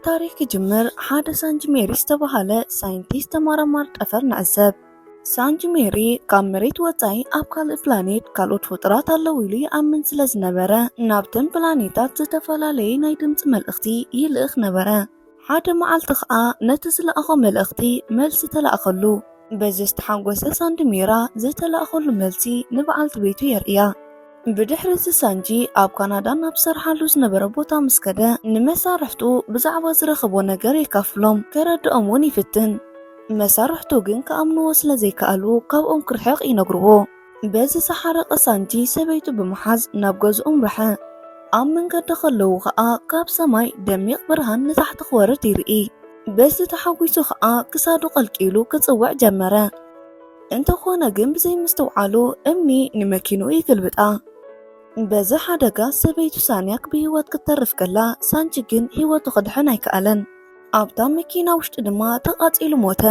ታሪክ ጅምር ሓደ ሳንጅሜሪ ዝተባሃለ ሳይንቲስት ተመራማሪ ጠፈር ንዕዘብ። ሳንጅሜሪ ካብ መሬት ወጻኢ ኣብ ካልእ ፕላኔት ካልኦት ፍጡራት ኣለዉ ኢሉ ይኣምን ስለ ዝነበረ ናብተን ፕላኔታት ዝተፈላለየ ናይ ድምፂ መልእኽቲ ይልእኽ ነበረ። ሓደ መዓልቲ ከዓ ነቲ ዝለኣኾ መልእኽቲ መልሲ ተለኣኸሉ። በዚ ዝተሓጎሰ ሳንጅሜራ ዝተለኣኸሉ መልሲ ንበዓልቲ ቤቱ የርእያ። ብድሕሪ እዚ ሳንጂ ኣብ ካናዳ ናብ ሰርሓሉ ዝነበረ ቦታ ምስ ከደ ንመሳርሕቱ ብዛዕባ ዝረኸቦ ነገር የካፍሎም ከረድኦም እውን ይፍትን። መሳርሕቱ ግን ከኣምንዎ ስለ ዘይከኣሉ ካብኦም ክርሕቕ ይነግርዎ። በዚ ዝሓረቐ ሳንጂ ሰበይቱ ብምሓዝ ናብ ገዝኦም ረሐ። ኣብ መንገዲ ከለዉ ከዓ ካብ ሰማይ ደሚቕ ብርሃን ንታሕቲ ክወርድ ይርኢ። በዚ ተሓጒሱ ከዓ ክሳዱ ቀልቂሉ ክጽውዕ ጀመረ። እንተኾነ ግን ብዘይምስትውዓሉ እምኒ ንመኪንኡ ይግልብጣ። በዚ ሓደጋ ሰበይቱ ሳንያክ ብህይወት ክትተርፍ ከላ ሳንጂ ግን ህይወቱ ክድሕን ኣይከኣለን። ኣብታ መኪና ውሽጢ ድማ ተቓጺሉ ሞተ።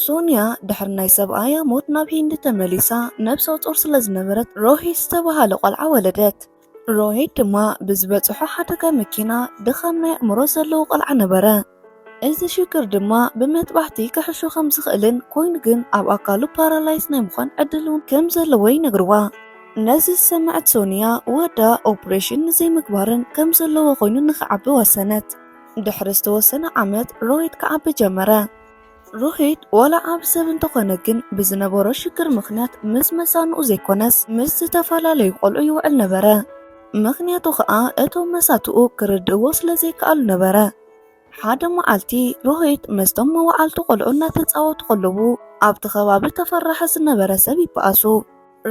ሶንያ ድሕሪ ናይ ሰብኣያ ሞት ናብ ሂንዲ ተመሊሳ ነብሰ ጡር ስለ ዝነበረት ሮሂት ዝተባሃለ ቆልዓ ወለደት። ሮሂት ድማ ብዝበፅሖ ሓደጋ መኪና ድኻም ናይ ኣእምሮ ዘለዎ ቆልዓ ነበረ። እዚ ሽግር ድማ ብመጥባሕቲ ክሕሹ ከም ዝኽእልን ኮይኑ ግን ኣብ ኣካሉ ፓራላይዝ ናይ ምዃን ዕድል እውን ከም ዘለዎ ይነግርዋ። ነዚ ዝሰምዐት ሶንያ ወዳ ኦፕሬሽን ንዘይምግባርን ከም ዘለዎ ኮይኑ ንኽዓቢ ወሰነት። ድሕሪ ዝተወሰነ ዓመት ሮሂት ክዓቢ ጀመረ። ሮሂት ወላ ዓብ ሰብ እንተኾነ ግን ብዝነበሮ ሽግር ምኽንያት ምስ መሳንኡ ዘይኮነስ ምስ ዝተፈላለዩ ቆልዑ ይውዕል ነበረ። ምኽንያቱ ከዓ እቶም መሳትኡ ክርድእዎ ስለ ዘይከኣሉ ነበረ። ሓደ መዓልቲ ሮሂት ምስቶም መዋዕልቲ ቆልዑ እናተፃወቱ ከለዉ ኣብቲ ከባቢ ተፈራሐ ዝነበረ ሰብ ይበኣሱ።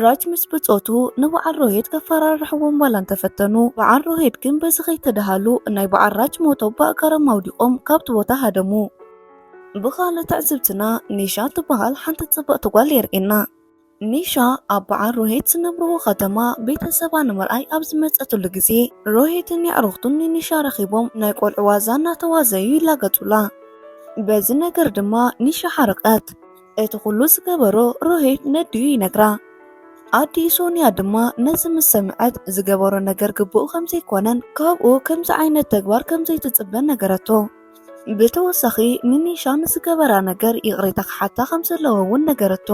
ራጅ ምስ ብጾቱ ንበዓል ሮሂት ከፈራርሕዎም ዋላ እንተፈተኑ በዓል ሮሂት ግን በዚ ከይተደሃሉ ናይ በዓል ራጅ ሞቶም ብኣጋሮም ኣውዲቖም ካብቲ ቦታ ሃደሙ። ብኻልእ ትዕዝብትና ኒሻ ትበሃል ሓንቲ ጽብቕቲ ጓል የርኤና። ኒሻ ኣብ በዓል ሮሂት ዝነብርዎ ከተማ ቤተሰባ ንምርኣይ ኣብ ዝመጸትሉ ግዜ ሮሂትን የዕሩኽቱን ንኒሻ ረኺቦም ናይ ቆልዑ ዋዛ እናተዋዘዩ ይላገጹላ። በዚ ነገር ድማ ኒሻ ሓረቐት። እቲ ኩሉ ዝገበሮ ሮሂት ነድዩ ይነግራ። ኣዲ ሶንያ ድማ ነዚ ምስ ሰምዐት ዝገበሮ ነገር ግቡእ ከም ዘይኮነን ካብኡ ከምዚ ዓይነት ተግባር ከም ዘይትጽበን ነገረቶ። ብተወሳኺ ንኒሻ ንዝገበራ ነገር ይቕሬታ ክሓታ ከም ዘለዎ እውን ነገረቶ።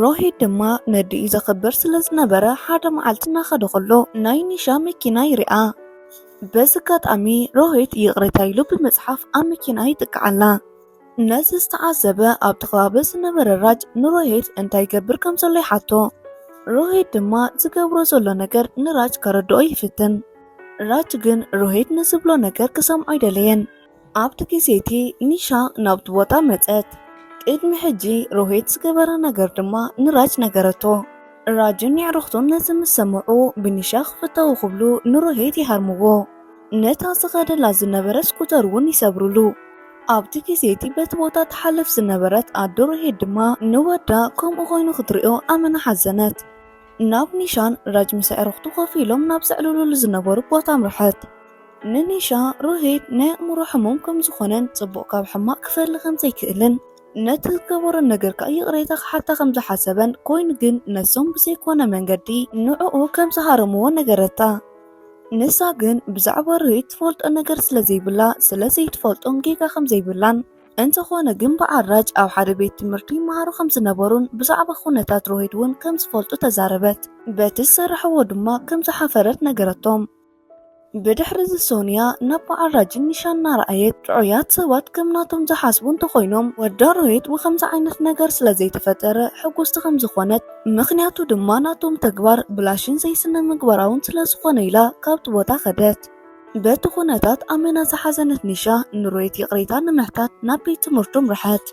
ሮሂት ድማ ነድኡ ዘኽብር ስለ ዝነበረ ሓደ መዓልቲ እናኸደ ከሎ ናይ ኒሻ መኪና ይርአ። በዚ ኣጋጣሚ ሮሂት ይቕሬታ ኢሉ ብምጽሓፍ ኣብ መኪና ይጥቅዓላ። ነዚ ዝተዓዘበ ኣብቲ ከባቢ ዝነበረ ራጅ ንሮሂት እንታይ ይገብር ከም ዘሎ ይሓቶ። ሮሂት ድማ ዝገብሮ ዘሎ ነገር ንራጅ ከረድኦ ይፍትን። ራጅ ግን ሮሂት ንዝብሎ ነገር ክሰምዖ ኣይደለየን። ኣብቲ ግዜቲ ኒሻ ናብቲ ቦታ መጸት። ቅድሚ ሕጂ ሮሂት ዝገበረ ነገር ድማ ንራጅ ነገረቶ። ራጅን የዕሩኽቱን ነዚ ምስ ሰምዑ ብኒሻ ክፍተው ክብሉ ንሮሂት ይሃርምዎ። ነታ ዝኸደላ ዝነበረ ስኩተር እውን ይሰብርሉ። ኣብቲ ግዜቲ በቲ ቦታ ትሓልፍ ዝነበረት ኣዶ ሮሂት ድማ ንወዳ ከምኡ ኮይኑ ክትሪኦ ኣመና ሓዘነት። ናብ ኒሻን ራጅ ምስ ኣዕሩኽቱ ኮፍ ኢሎም ናብ ዘዕልሉሉ ዝነበሩ ቦታ ምርሐት። ንኒሻ ሮሂት ናይ ኣእምሮ ሕሙም ከም ዝኾነን ጽቡቕ ካብ ሕማቕ ክፈሊ ከም ዘይክእልን ነቲ ዝገበሮ ነገር ከዓ ይቕሬታ ክሓታ ከም ዝሓሰበን ኮይኑ ግን ነሶም ብዘይኮነ መንገዲ ንዕኡ ከም ዝሃረምዎ ነገረታ። ንሳ ግን ብዛዕባ ሮሂት ትፈልጦ ነገር ስለ ዘይብላ ስለ ዘይትፈልጦም ጌጋ ከም ዘይብላን እንተኾነ ግን በዓል ራጅ ኣብ ሓደ ቤት ትምህርቲ ይመሃሩ ከም ዝነበሩን ብዛዕባ ኩነታት ሮሂት እውን ከም ዝፈልጡ ተዛረበት። በቲ ዝሰርሕዎ ድማ ከም ዝሓፈረት ነገረቶም። ብድሕሪ እዚ ሶንያ ናብ በዓል ራጅን ኒሻን እናረኣየት ጥዑያት ሰባት ከም ናቶም ዝሓስቡ እንተኾይኖም ወዳ ሮሂት ብከምዚ ዓይነት ነገር ስለ ዘይተፈጠረ ሕጉስቲ ከም ዝኾነት ምኽንያቱ ድማ ናቶም ተግባር ብላሽን ዘይስነ ምግባራውን ስለ ዝኾነ ኢላ ካብቲ ቦታ ኸደት። በቲ ኩነታት ኣመና ዝሓዘነት ኒሻ ንሮሂት ይቕሬታ ንምሕታት ናብ ቤት ትምህርቶም ረሐት።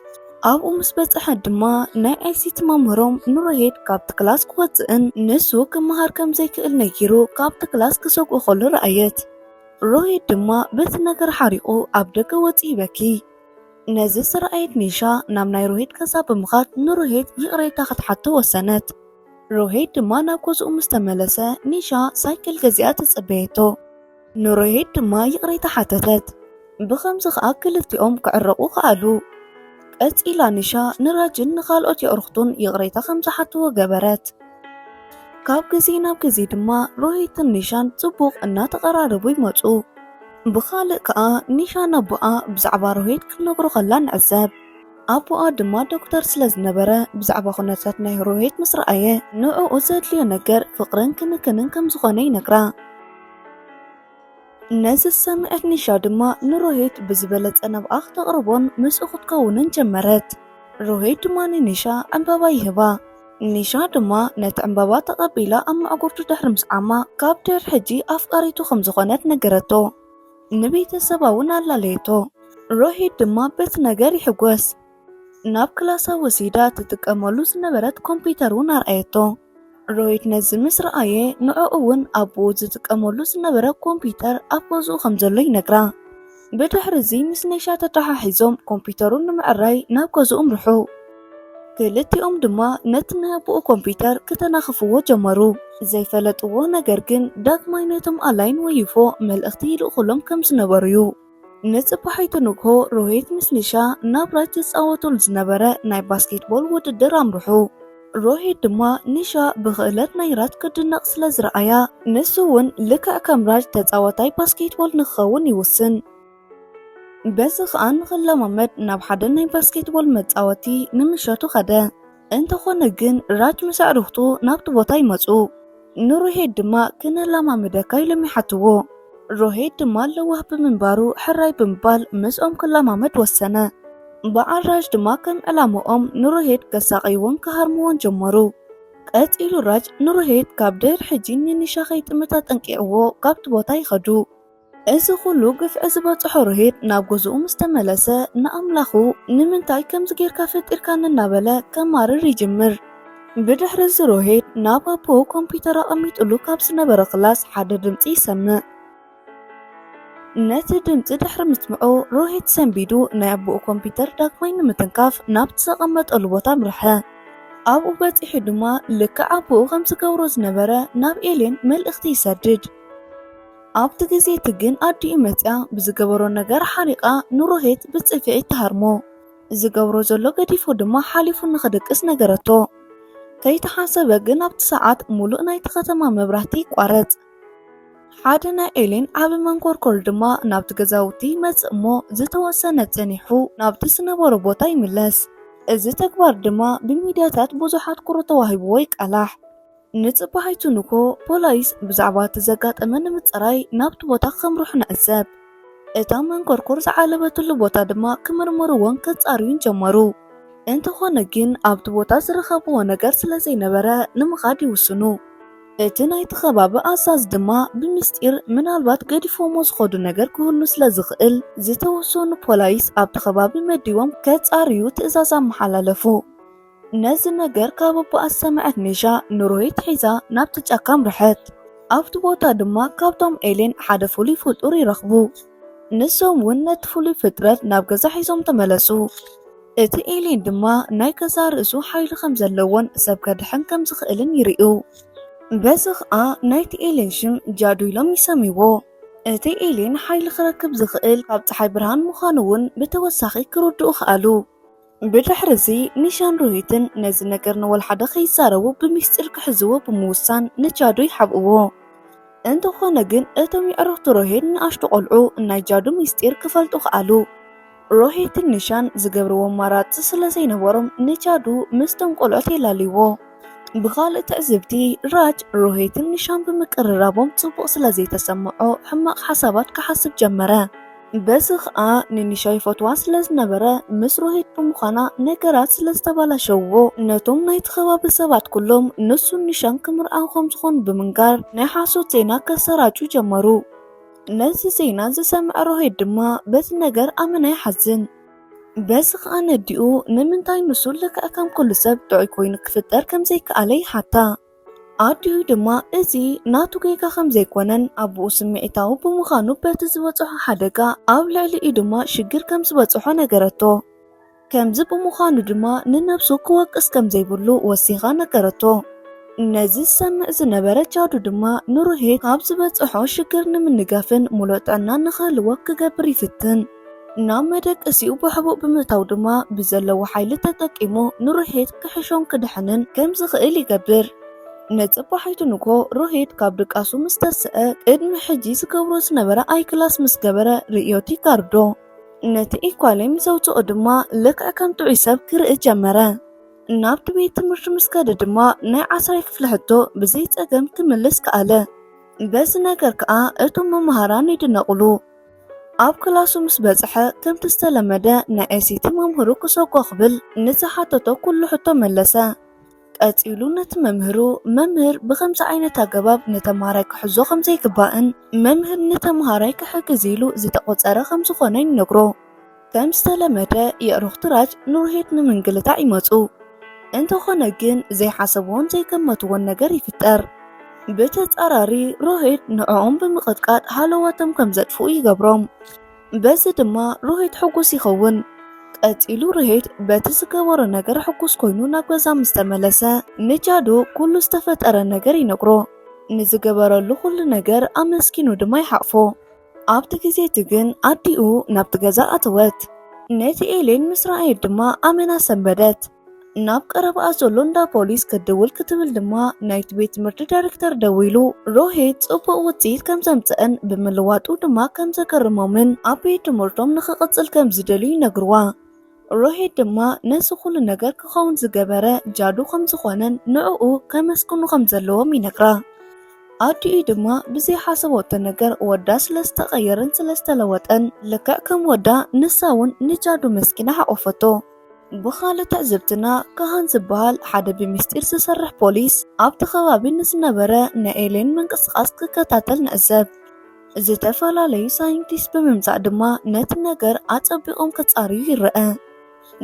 ኣብኡ ምስ በጽሐት ድማ ናይ ኣይሲቲ መምህሮም ንሮሂት ካብቲ ክላስ ክወፅእን ንሱ ክመሃር ከም ዘይክእል ነጊሩ ካብቲ ክላስ ክሰግኦ ከሎ ረኣየት። ሮሂት ድማ በቲ ነገር ሓሪቑ ኣብ ደገ ወፂኡ ይበኪ። ነዚ ዝረኣየት ኒሻ ናብ ናይ ሮሂት ገዛ ብምኻድ ንሮሂት ይቕሬታ ክትሓቶ ወሰነት። ሮሂት ድማ ናብ ገዝኡ ምስ ተመለሰ ኒሻ ሳይክል ገዚኣ ተጸበየቶ። ንሮሂት ድማ ይቕሬታ ሓተተት። ብኸምዚ ከዓ ክልቲኦም ክዕረቑ ከኣሉ። ቀፂላ ኒሻ ንራጅን ንኻልኦት የዕሩኽቱን ይቕሬታ ከም ዝሓትዎ ገበረት። ካብ ግዜ ናብ ግዜ ድማ ሮሂትን ኒሻን ጽቡቕ እናተቐራረቡ ይመፁ። ብኻልእ ከዓ ኒሻን ኣቦኣ ብዛዕባ ሮሂት ክነግሮ ከላ ንዕዘብ። ኣቦኣ ድማ ዶክተር ስለ ዝነበረ ብዛዕባ ኩነታት ናይ ሮሂት ምስ ረኣየ ንዕኡ ዘድልዮ ነገር ፍቕርን ክንክንን ከም ዝኾነ ይነግራ። ነዚ ሰምዐት ኒሻ ድማ ንሮሂት ብዝበለፀ ነብኣ ክተቕርቦን ምስኡ ክትከውንን ጀመረት። ሮሂት ድማ ንኒሻ ዕምበባ ይህባ። ኒሻ ድማ ነቲ ዕምበባ ተቐቢላ ኣብ ማዕጉርቱ ድሕሪ ምስዓማ ካብ ድሕሪ ሕጂ ኣፍቃሪቱ ከም ዝኾነት ነገረቶ። ንቤተሰባ እውን ኣላለየቶ። ሮሂት ድማ በቲ ነገር ይሕጎስ። ናብ ክላሳ ወሲዳ ትጥቀመሉ ዝነበረት ኮምፒተር እውን ኣርኣየቶ። ሮሂት ነዚ ምስ ረኣየ ንዕኡ እውን ኣቦኡ ዝጥቀመሉ ዝነበረ ኮምፒተር ኣብ ገዝኡ ከም ዘሎ ይነግራ። ብድሕሪ እዚ ምስ ኒሻ ተተሓሒዞም ኮምፒተሩ ንምዕራይ ናብ ገዝኡ ምርሑ። ክልቲኦም ድማ ነቲ ናይ ኣቦኡ ኮምፒተር ክተናኽፍዎ ጀመሩ። ዘይፈለጥዎ ነገር ግን ዳግማይ ነቶም ኣላይን ወይፎ መልእኽቲ ይልእኹሎም ከም ዝነበሩ እዩ። ንጽባሒቱ ንግሆ ሮሂት ምስ ኒሻ ናብ ራጅ ዝፃወቱሉ ዝነበረ ናይ ባስኬትቦል ውድድር ኣምርሑ። ሮሂት ድማ ኒሻ ብክእለት ናይ ራጅ ክድነቕ ስለ ዝረኣያ ንሱ እውን ልክዕ ከም ራጅ ተፃወታይ ባስኬትቦል ንክኸውን ይውስን። በዚ ከዓ ንኽለማመድ ናብ ሓደ ናይ ባስኬትቦል መፃወቲ ንምሸቱ ኸደ። እንተኾነ ግን ራጅ ምስ ኣዕርኽቱ ናብቲ ቦታ ይመፁ። ንሮሂት ድማ ክነለማመደካ ኢሎም ይሓትዎ። ሮሂት ድማ ለዋህ ብምንባሩ ሕራይ ብምባል ምስኦም ክለማመድ ወሰነ። በዓል ራጅ ድማ ከም ዕላምኦም ንሮሂት ከሳቒይዎን ክሃርምዎን ጀመሩ። ቀፂሉ ራጅ ንሮሂት ካብ ድሕሪ ሕጂ ንኒሻ ከይጥምታ ጠንቂዕዎ ካብቲ ቦታ ይኸዱ። እዚ ኩሉ ግፍዒ ዝበፅሖ ሮሂት ናብ ገዝኡ ምስ ተመለሰ ንኣምላኹ ንምንታይ ከምዚ ጌርካ ፈጢርካኒ እናበለ ከማርር ይጅምር። ብድሕሪ እዚ ሮሂት ናብ ኣቦኡ ኮምፒተር ኣቐሚጡሉ ካብ ዝነበረ ክላስ ሓደ ድምፂ ይሰምዕ። ነቲ ድምፂ ድሕሪ ምስምዑ ሮሂት ሰንቢዱ ናይ ኣቦኡ ኮምፒተር ዳግማይ ንምትንካፍ ናብቲ ዘቐመጠሉ ቦታ ምርሐ። ኣብኡ በፂሑ ድማ ልክዕ ኣቦኡ ከም ዝገብሮ ዝነበረ ናብ ኤሌን መልእኽቲ ይሰድድ። ኣብቲ ግዜ እቲ ግን ኣዲኡ መፅያ ብዝገበሮ ነገር ሓሪቓ ንሮሂት ብፅፊዒት ተሃርሞ። ዝገብሮ ዘሎ ገዲፉ ድማ ሓሊፉ ንኽድቅስ ነገረቶ። ከይተሓሰበ ግን ኣብቲ ሰዓት ሙሉእ ናይቲ ከተማ መብራህቲ ይቋረፅ። ሓደ ናይ ኤሌን ዓብ መንኮርኮር ድማ ናብቲ ገዛውቲ ይመጽእ እሞ ዝተወሰነ ጸኒሑ ናብቲ ዝነበሮ ቦታ ይምለስ። እዚ ተግባር ድማ ብሚድያታት ብዙሓት ኩሩ ተዋሂብዎ ይቃላሕ። ንጽባሒቱ ንኮ ፖላይስ ብዛዕባ እቲ ዘጋጠመ ንምፅራይ ናብቲ ቦታ ከምርሑ ንዕዘብ። እታ መንኮርኮር ዝዓለበትሉ ቦታ ድማ ክምርምርዎን ከጻርዩን ጀመሩ። እንተኾነ ግን ኣብቲ ቦታ ዝረኸብዎ ነገር ስለ ዘይነበረ ንምኻድ ይውስኑ። እቲ ናይቲ ከባቢ ኣዛዝ ድማ ብምስጢር ምናልባት ገዲፎሞ ዝኸዱ ነገር ክህሉ ስለ ዝኽእል ዝተወሰኑ ፖላይስ ኣብቲ ከባቢ መዲቦም ከጻርዩ ትእዛዝ ኣመሓላለፉ። ነዚ ነገር ካብ ኣቦኣ ሰምዐት ኒሻ ንሮሂት ሒዛ ናብቲ ጫካ ምርሐት። ኣብቲ ቦታ ድማ ካብቶም ኤሌን ሓደ ፍሉይ ፍጡር ይረኽቡ። ንሶም እውን ነቲ ፍሉይ ፍጥረት ናብ ገዛ ሒዞም ተመለሱ። እቲ ኤሌን ድማ ናይ ገዛ ርእሱ ሓይሊ ከም ዘለዎን ሰብ ከድሕን ከም ዝኽእልን ይርዩ። በዚ ከዓ ናይቲ ኤሌን ሽም ጃዱ ኢሎም ይሰሚዎ። እቲ ኤሌን ሓይሊ ክረክብ ዝኽእል ካብ ፀሓይ ብርሃን ምዃኑ እውን ብተወሳኺ ክርድኡ ክኣሉ። ብድሕሪ እዚ ኒሻን ሮሂትን ነዚ ነገር ንወልሓደ ከይዛረቡ ብምስጢር ክሕዝዎ ብምውሳን ንጃዱ ይሓብእዎ። እንተኾነ ግን እቶም ይዕርኽቲ ሮሂት ንኣሽቱ ቆልዑ ናይ ጃዱ ምስጢር ክፈልጡ ክኣሉ። ሮሂትን ኒሻን ዝገብርዎ ኣማራፂ ስለ ዘይነበሮም ንጃዱ ምስቶም ቆልዑት የላልይዎ። ብኻልእ ትዕዝብቲ ራጅ ሮሂትን ኒሻን ብምቅርራቦም ጽቡቕ ስለ ዘይተሰምዖ ሕማቕ ሓሳባት ክሓስብ ጀመረ። በዚ ከዓ ንኒሻ ይፈትዋ ስለ ዝነበረ ምስ ሮሂት ብምዃና ነገራት ስለ ዝተባላሸውዎ ነቶም ናይቲ ከባቢ ሰባት ኩሎም ንሱን ኒሻን ክምርኣው ከም ዝኾኑ ብምንጋር ናይ ሓሶት ዜና ከሰራጩ ጀመሩ። ነዚ ዜና ዝሰምዐ ሮሂት ድማ በቲ ነገር ኣመና ይሓዝን። በዚ ከዓ ነዲኡ ንምንታይ ንሱ ልክዕ ከም ኩሉ ሰብ ጥዑይ ኮይኑ ክፍጠር ከም ዘይከኣለ ይሓታ። ኣዲኡ ድማ እዚ ናቱ ጌጋ ከም ዘይኮነን ኣቦኡ ስምዒታዊ ብምዃኑ በቲ ዝበፅሖ ሓደጋ ኣብ ልዕሊኡ ድማ ሽግር ከም ዝበፅሖ ነገረቶ። ከምዚ ብምዃኑ ድማ ንነብሱ ክወቅስ ከም ዘይብሉ ወሲኻ ነገረቶ። ነዚ ዝሰምዕ ዝነበረ ጃዱ ድማ ንሮሂት ካብ ዝበፅሖ ሽግር ንምንጋፍን ሙሉእ ጥዕና ንኽህልዎ ክገብር ይፍትን። ናብ መደቀሲኡ ብሕቡእ ብምእታው ድማ ብዘለዎ ሓይሊ ተጠቂሙ ንሮሂት ክሕሾን ክድሕንን ከም ዝኽእል ይገብር። ነጽባሒቱ ንኮ ሮሂት ካብ ድቃሱ ምስ ተስአ ቅድሚ ሕጂ ዝገብሮ ዝነበረ ኣይ ክላስ ምስ ገበረ ርእዮት ይጋርዶ ነቲ ኢኳሌይ ምዘውፅኦ ድማ ልክዕ ከም ጥዑይ ሰብ ክርኢ ጀመረ ናብቲ ቤት ትምህርቲ ምስ ከደ ድማ ናይ 10ይ ክፍሊ ሕቶ ብዘይ ፀገም ክምልስ ከኣለ በዚ ነገር ከዓ እቶም መምሃራን ይድነቕሉ ኣብ ክላሱ ምስ በጽሐ ከምቲ ዝተለመደ ናይ ኤሲቲ መምህሩ ክሰጎ ክብል ንዝሓተቶ ኩሉ ሕቶ መለሰ ቀፂሉ ነቲ መምህር ብከምዚ ዓይነት ኣገባብ ንተምሃራይ ክሕዞ ከም ዘይግባእን መምህር ንተምሃራይ ክሕግዝ ኢሉ ዝተቆፀረ ከም ዝኾነ ይነግሮ ከም ዝተለመደ የእረኽቲ ራጅ ንሮሂት ንምንግልታዕ ይመፁ እንተኾነ ግን ዘይሓሰብዎን ዘይገመትዎን ነገር ይፍጠር ብተጻራሪ ሮሂት ንዕኦም ብምቕጥቃጥ ሃለዋቶም ከም ዘጥፍኡ ይገብሮም በዚ ድማ ሮሂት ሕጉስ ይኸውን ቀፂሉ ሮሂት በቲ ዝገበሮ ነገር ሕጉስ ኮይኑ ናብ ገዛ ምስ ተመለሰ ንጃዱ ኩሉ ዝተፈጠረ ነገር ይነግሮ ንዝገበረሉ ኩሉ ነገር ኣመስኪኑ ድማ ይሓቅፎ ኣብቲ ግዜቲ ግን ኣዲኡ ናብቲ ገዛ ኣተወት ነቲ ኤሌን ምስ ረኣየት ድማ ኣመና ሰንበደት ናብ ቀረብኣ ዘሎ እንዳ ፖሊስ ክድውል ክትብል ድማ ናይቲ ቤት ትምህርቲ ዳይሬክተር ደው ኢሉ ሮሂት ጽቡቕ ውፅኢት ከም ዘምፅአን ብምልዋጡ ድማ ከም ዘገርሞምን ኣብ ቤት ትምህርቶም ንኽቕፅል ከም ዝደልዩ ይነግርዋ ሮሂት ድማ ነዚ ኩሉ ነገር ክኸውን ዝገበረ ጃዱ ከም ዝኾነን ንዕኡ ከመስክኑ ከም ዘለዎም ይነግራ ኣዲኡ ድማ ብዘይ ሓሰቦቶ ነገር ወዳ ስለዝተቐየረን ስለዝተለወጠን ልክዕ ከም ወዳ ንሳውን ንጃዱ መስኪና ሓቆፈቶ ብኻልእ ትዕዝብትና ካህን ዝበሃል ሓደ ብምስጢር ዝሰርሕ ፖሊስ ኣብቲ ከባቢ ንዝነበረ ናይ ኤሌን ምንቅስቃስ ክከታተል ንዕዘብ ዝተፈላለዩ ሳይንቲስት ብምምጻእ ድማ ነቲ ነገር ኣጸቢቖም ክጻርዩ ይርአ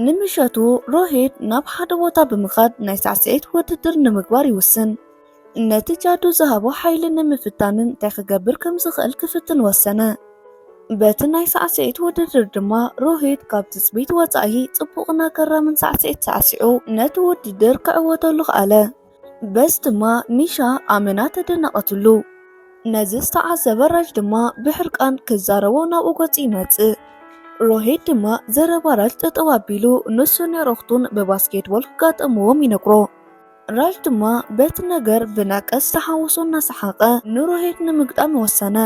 ንምሸቱ ሮሂት ናብ ሓደ ቦታ ብምኻድ ናይ ሳዕስዒት ውድድር ንምግባር ይውስን ነቲ ጃዱ ዝሃቦ ሓይሊ ንምፍታንን እንታይ ክገብር ከም ዝኽእል ክፍትን ወሰነ በቲ ናይ ሳዕስዒት ውድድር ድማ ሮሂት ካብ ትጽቢት ወጻኢ ጽቡቕና ገራምን ሳዕስዒት ሳዕሲዑ ነቲ ውድድር ክዕወተሉ ክኣለ በዚ ድማ ኒሻ ኣመና ተደነቐትሉ ነዚ ዝተዓዘበ ራጅ ድማ ብሕርቃን ክዛረቦ ናብኡ ገጹ ይመጽእ ሮሂት ድማ ዘረባ ራጅ ጠጠው ኣቢሉ ንሱን የእረኽቱን ብባስኬትቦል ክጋጠምዎም ይነግሮ ራጅ ድማ በቲ ነገር ብነቀስ ተሓውሶ እናሰሓቐ ንሮሂት ንምግጣም ወሰነ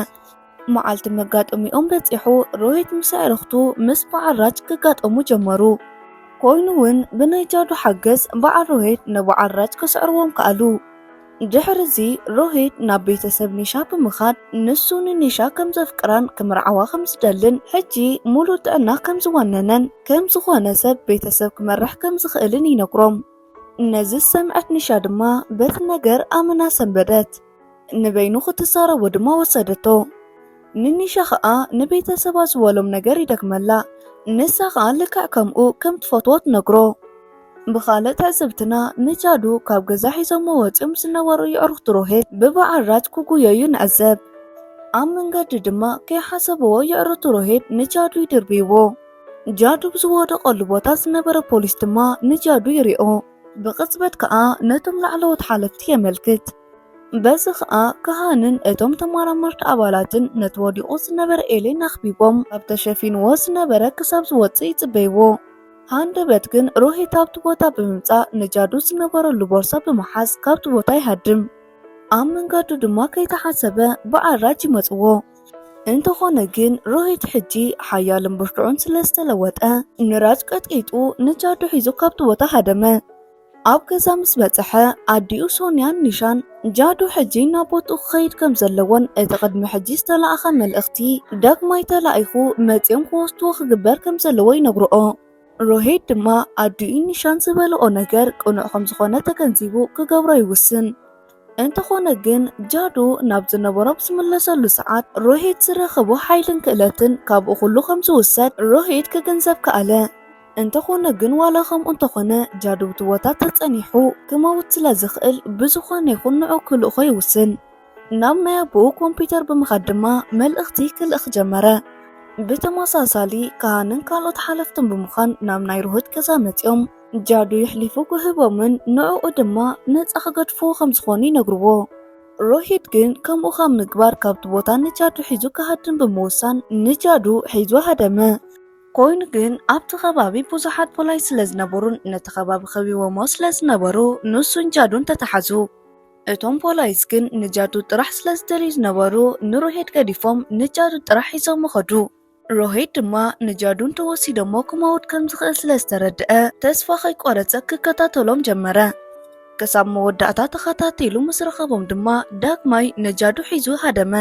መዓልቲ መጋጠሚኦም በፂሑ ሮሂት ምስ ኣዕርኽቱ ምስ በዓል ራጅ ክጋጠሙ ጀመሩ ኮይኑ እውን ብናይ ጃዱ ሓገዝ በዓል ሮሂት ንበዓል ራጅ ክስዕርዎም ከኣሉ ድሕሪዚ ሮሂት ናብ ቤተሰብ ኒሻ ብምኻድ ንሱ ንኒሻ ከም ዘፍቅራን ክምርዓዋ ከም ዝደልን ሕጂ ሙሉእ ጥዕና ከም ዝወነነን ከም ዝኾነ ሰብ ቤተሰብ ክመርሕ ከም ዝኽእልን ይነግሮም ነዚ ሰምዐት ኒሻ ድማ በቲ ነገር ኣመና ሰንበደት ንበይኑ ክትዛረቦ ድማ ወሰደቶ ንኒሻ ከዓ ንቤተሰባ ዝበሎም ነገር ይደግመላ ንሳ ከዓ ልክዕ ከምኡ ከም ትፈትዎ ትነግሮ ብኻልእ ትዕዝብትና ንጃዱ ካብ ገዛ ሒዞሞ ወፂኦም ዝነበሩ የዕርኽቲ ሮሂት ብበዓል ራጅ ክጉየዩ ንዕዘብ ኣብ መንገዲ ድማ ከይሓሰብዎ የዕርኽቲ ሮሂት ንጃዱ ይድርብይዎ ጃዱ ብዝወደቐሉ ቦታ ዝነበረ ፖሊስ ድማ ንጃዱ ይሪኦ ብቕጽበት ከዓ ነቶም ላዕለዎት ሓለፍቲ የመልክት በዚ ከዓ ካህንን እቶም ተመራመርቲ ኣባላትን ነቲ ወዲቑ ዝነበረ ኤሌን ኣኽቢቦም ኣብ ተሸፊንዎ ዝነበረ ክሳብ ዝወፅእ ይጽበይዎ ሃንደበት ግን ሮሂት ኣብቲ ቦታ ብምምጻእ ንጃዱ ዝነበረሉ ቦርሳ ብምሓዝ ካብቲ ቦታ ይሃድም ኣብ መንገዱ ድማ ከይተሓሰበ በዓል ራጅ ይመጽዎ እንተኾነ ግን ሮሂት ሕጂ ሓያልን ብርቱዕን ስለዝተለወጠ ንራጅ ቀጥቂጡ ንጃዱ ሒዙ ካብቲ ቦታ ሃደመ ኣብ ገዛ ምስ በጽሐ ኣዲኡ ሶንያን ኒሻን ጃዱ ሕጂ ናብ ቦትኡ ክኸይድ ከም ዘለዎን እቲ ቅድሚ ሕጂ ዝተለኣኸ መልእኽቲ ዳግማይ ተላኢኹ መፂኦም ክወስድዎ ክግበር ከም ዘለዎ ይነግርኦ ሮሂት ድማ ኣዲኡ ኒሻን ዝበልኦ ነገር ቅኑዕ ከም ዝኾነ ተገንዚቡ ክገብሮ ይውስን እንተኾነ ግን ጃዱ ናብ ዝነበሮ ብዝምለሰሉ ሰዓት ሮሂት ዝረኸቦ ሓይልን ክእለትን ካብኡ ኩሉ ከም ዝውሰድ ሮሂት ክግንዘብ ከኣለ እንተኾነ ግን ዋላ ከምኡ እንተኾነ ጃዱ ብቲ ቦታ ተጸኒሑ ክመውት ስለ ዝኽእል ብዝኾነ ይኹን ንዑ ክልእኾ ይውስን ናብ ናይ ኣቦኡ ኮምፒተር ብምኻድ ድማ መልእኽቲ ክልእኽ ጀመረ ብተመሳሳሊ ካህንን ካልኦት ሓለፍትን ብምዃን ናብ ናይ ሮሂት ገዛ መፂኦም ጃዱ ይሕሊፉ ክህቦምን ንዕኡ ድማ ነፃ ክገድፍዎ ከም ዝኾኑ ይነግርዎ ሮሂት ግን ከምኡ ካብ ምግባር ካብቲ ቦታ ንጃዱ ሒዙ ክሃድም ብምውሳን ንጃዱ ሒዙ ሃደመ ኮይኑ ግን ኣብቲ ከባቢ ብዙሓት ፖሊስ ስለዝነበሩን ነቲ ከባቢ ከቢቦሞ ስለዝነበሩ ንሱን ጃዱን ተተሓዙ እቶም ፖላይስ ግን ንጃዱ ጥራሕ ስለ ዝደልዩ ዝነበሩ ንሮሄድ ገዲፎም ንጃዱ ጥራሕ ሒዞም ኸዱ። ሮሄድ ድማ ንጃዱ እንተወሲዶሞ ክመውት ከም ዝኽእል ስለ ዝተረድአ ተስፋ ከይቆረፀ ክከታተሎም ጀመረ። ክሳብ መወዳእታ ተኸታቲሉ ምስ ረኸቦም ድማ ዳግማይ ንጃዱ ሒዙ ሃደመ።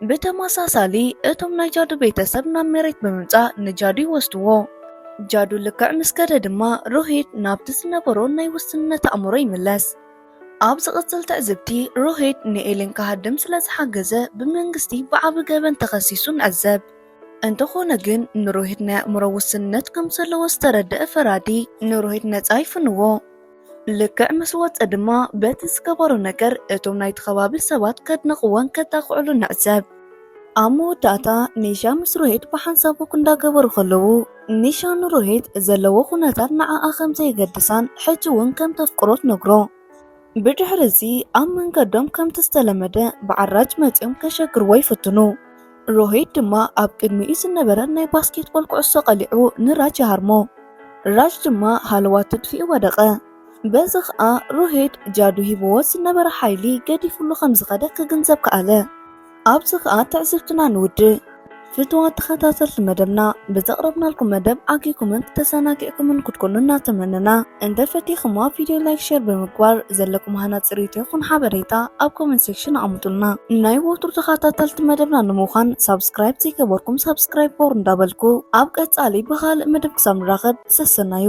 ብተመሳሳሊ እቶም ናይ ጃዱ ቤተሰብ ናብ መሬት ብምምፃእ ንጃዱ ይወስድዎ። ጃዱ ልክዕ ምስ ከደ ድማ ሮሄድ ናብቲ ዝነበሮ ናይ ውስንነት ኣእምሮ ይምለስ። ኣብ ዝቕፅል ትዕዝብቲ ሮሄድ ንኤሌን ካሃድም ስለ ዝሓገዘ ብመንግስቲ ብዓቢ ገበን ተኸሲሱ ንዕዘብ። እንተኾነ ግን ንሮሄድ ናይ ኣእምሮ ውስንነት ከም ዘለዎ ዝተረድአ ፈራዲ ንሮሄድ ነፃ ይፍንዎ። ልክዕ ምስ ወፀ ድማ በቲ ዝገበሮ ነገር እቶም ናይቲ ከባቢ ሰባት ከድንቕዎን ከጣቕዕሉ ንዕዘብ። ኣብ መወዳእታ ኒሻ ምስ ሮሄድ ብሓንሳብ ወክ እንዳገበሩ ከለዉ ኒሻ ንሮሄድ ዘለዎ ኩነታት ንዓኣ ከም ዘይገድሳን ሕጂ እውን ከም ተፍቅሮ ትነግሮ። ብድሕሪ እዚ ኣብ መንገዶም ከምቲ ዝተለመደ ብዓራጅ መፂኦም ከሸግርዎ ይፍትኑ። ሮሄድ ድማ ኣብ ቅድሚኡ ዝነበረ ናይ ባስኬትቦል ኩዕሶ ቀሊዑ ንራጅ ይሃርሞ። ራጅ ድማ ሃለዋ ትድፊኡ ወደቐ። በዚ ከዓ ሮሄድ ጃዱ ሂብዎ ዝነበረ ሓይሊ ገዲፍሉ ከም ዝኸደ ክግንዘብ ከኣለ። ኣብዚ ከዓ ትዕዝብትና ንውድእ። ፍትዋት ተኸታተልቲ መደብና ብዘቕረብናልኩም መደብ ዓጊኩምን ተሰናጊዕኩምን ክትኮኑ እናተመነና እንተፈቲኹምዋ ቪድዮ ላይክ ሼር ብምግባር ዘለኩም ሃናፅ ሪቶ ይኹን ሓበሬታ ኣብ ኮመንት ሴክሽን ኣቕምጡልና። ናይ ወትሩ ተኸታተልቲ መደብና ንምዃን ሳብስክራይብ ዘይገበርኩም ሳብስክራይብ ቦር እንዳበልኩ ኣብ ቀጻሊ ብኻልእ መደብ ክሳብ ንራኸብ ሰሰናዩ።